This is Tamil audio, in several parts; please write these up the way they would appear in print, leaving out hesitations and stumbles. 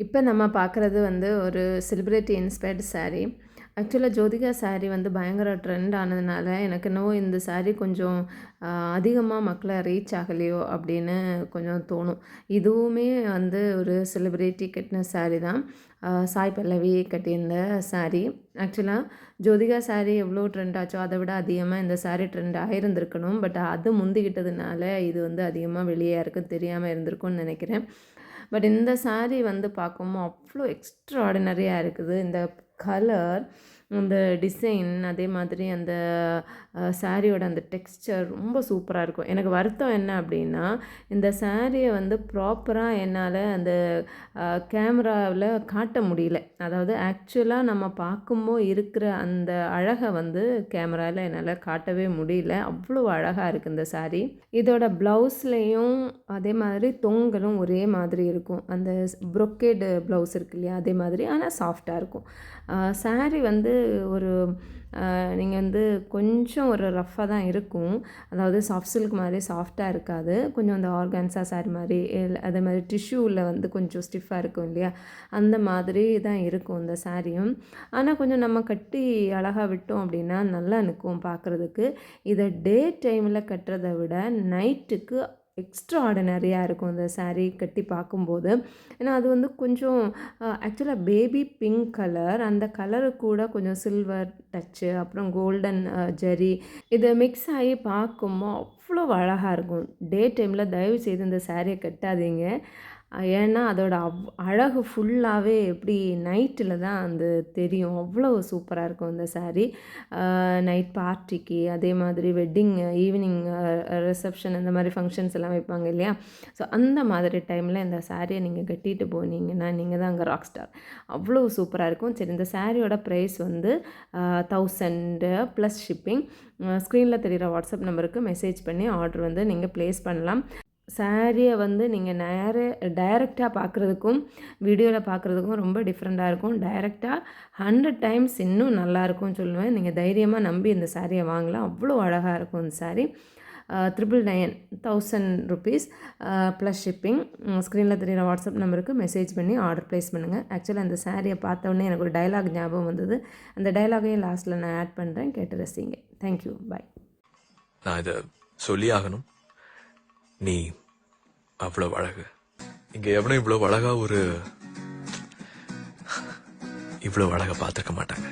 இப்போ நம்ம பார்க்குறது வந்து ஒரு செலிப்ரிட்டி இன்ஸ்பயர்டு saree. ஆக்சுவலாக ஜோதிகா saree வந்து பயங்கர ட்ரெண்ட் ஆனதுனால எனக்கு என்னவோ இந்த saree கொஞ்சம் அதிகமாக மக்களை ரீச் ஆகலையோ அப்படின்னு கொஞ்சம் தோணும். இதுவுமே வந்து ஒரு செலிப்ரிட்டி கட்டின saree தான். சாய் பல்லவி கட்டியிருந்த saree. ஆக்சுவலாக ஜோதிகா saree எவ்வளோ ட்ரெண்ட் ஆச்சோ அதை விட அதிகமாக இந்த saree ட்ரெண்ட் ஆகியிருந்திருக்கணும். பட் அது முந்திக்கிட்டதுனால இது வந்து அதிகமாக வெளியே யாருக்கும் தெரியாமல் இருந்திருக்கும்னு நினைக்கிறேன். பட் இந்த saree வந்து பார்க்கும்போது அவ்வளோ எக்ஸ்ட்ராடினரியாக இருக்குது. இந்த கலர், இந்த டிசைன், அதே மாதிரி அந்த சாரியோட அந்த டெக்ஸ்சர் ரொம்ப சூப்பராக இருக்கும். எனக்கு வருத்தம் என்ன அப்படின்னா, இந்த சாரியை வந்து ப்ராப்பராக என்னால் அந்த கேமராவில் காட்ட முடியல. அதாவது ஆக்சுவலாக நம்ம பார்க்கும்போது இருக்கிற அந்த அழகை வந்து கேமராவில் என்னால் காட்டவே முடியல. அவ்வளோ அழகாக இருக்குது இந்த சாரி. இதோட ப்ளவுஸ்லேயும் அதே மாதிரி தொங்கலும் ஒரே மாதிரி இருக்கும். அந்த ப்ரொக்கேடு ப்ளவுஸ் இருக்கு இல்லையா, அதே மாதிரி ஆனால் சாஃப்டாக இருக்கும். சாரி வந்து ஒரு நீங்கள் வந்து கொஞ்சம் ஒரு ரஃப்பாக தான் இருக்கும். அதாவது சாஃப்ட் சில்க் மாதிரி சாஃப்டாக இருக்காது. கொஞ்சம் அந்த ஆர்கான்ஸா சாரி மாதிரி அதே மாதிரி டிஷ்யூவில் வந்து கொஞ்சம் ஸ்டிஃபாக இருக்கும் இல்லையா, அந்த மாதிரி தான் இருக்கும் இந்த சாரியும். ஆனால் கொஞ்சம் நம்ம கட்டி அழகாக விட்டோம் அப்படின்னா நல்லா நிற்கும் பார்க்குறதுக்கு. இதை டே டைமில் கட்டுறதை விட நைட்டுக்கு எக்ஸ்ட்ரா ஆர்டினரியாக இருக்கும் இந்த சாரீ கட்டி பார்க்கும்போது. ஏன்னா அது வந்து கொஞ்சம் ஆக்சுவலாக பேபி பிங்க் கலர், அந்த கலரு கூட கொஞ்சம் சில்வர் டச்சு, அப்புறம் கோல்டன் ஜரி, இதை மிக்ஸ் ஆகி பார்க்கும்போது அவ்வளோ அழகாக இருக்கும். டே டைமில் தயவு செய்து இந்த சாரியை கட்டாதீங்க. ஏன்னா அதோட அழகு ஃபுல்லாகவே எப்படி நைட்டில் தான் அந்த தெரியும். அவ்வளோ சூப்பராக இருக்கும் இந்த சாரீ. நைட் பார்ட்டிக்கு, அதே மாதிரி வெட்டிங், ஈவினிங் ரிசப்ஷன், இந்த மாதிரி ஃபங்க்ஷன்ஸ் எல்லாம் வைப்பாங்க இல்லையா, ஸோ அந்த மாதிரி டைமில் இந்த சாரியை நீங்கள் கட்டிட்டு போனீங்கன்னா நீங்கள் தான் அங்கே ராக் ஸ்டார். அவ்வளோ சூப்பராக இருக்கும். சரி, இந்த சாரியோட ப்ரைஸ் வந்து 1000 ப்ளஸ் ஷிப்பிங். ஸ்க்ரீனில் தெரிகிற வாட்ஸ்அப் நம்பருக்கு மெசேஜ் பண்ணி ஆர்டர் வந்து நீங்கள் ப்ளேஸ் பண்ணலாம். சாரியை வந்து நீங்கள் டைரெக்டாக பார்க்குறதுக்கும் வீடியோவில் பார்க்குறதுக்கும் ரொம்ப டிஃப்ரெண்ட்டாக இருக்கும். டைரெக்டாக 100 டைம்ஸ் இன்னும் நல்லாயிருக்கும்னு சொல்லுவேன். நீங்கள் தைரியமாக நம்பி இந்த சாரியை வாங்கலாம். அவ்வளோ அழகாக இருக்கும் இந்த சாரீ. 999, 1000 rupees plus shipping. ஸ்க்ரீனில் தெரிகிற வாட்ஸ்அப் நம்பருக்கு மெசேஜ் பண்ணி ஆர்டர் ப்ளேஸ் பண்ணுங்கள். ஆக்சுவலாக அந்த சாரியை பார்த்தோன்னே எனக்கு ஒரு டைலாக் ஞாபகம் வந்தது. அந்த டைலாகையும் லாஸ்ட்டில் நான் ஆட் பண்ணுறேன், கேட்டு ரசிங்க. தேங்க்யூ, பாய். நான் இதை சொல்லி ஆகணும். நீ அவ்வளவு அழகு. இங்க எவனும் இவ்வளவு அழகா இவ்வளவு அழகா பார்த்துக்க மாட்டாங்க.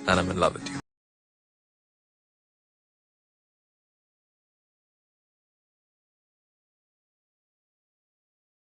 நான் லவ் வித் யூ.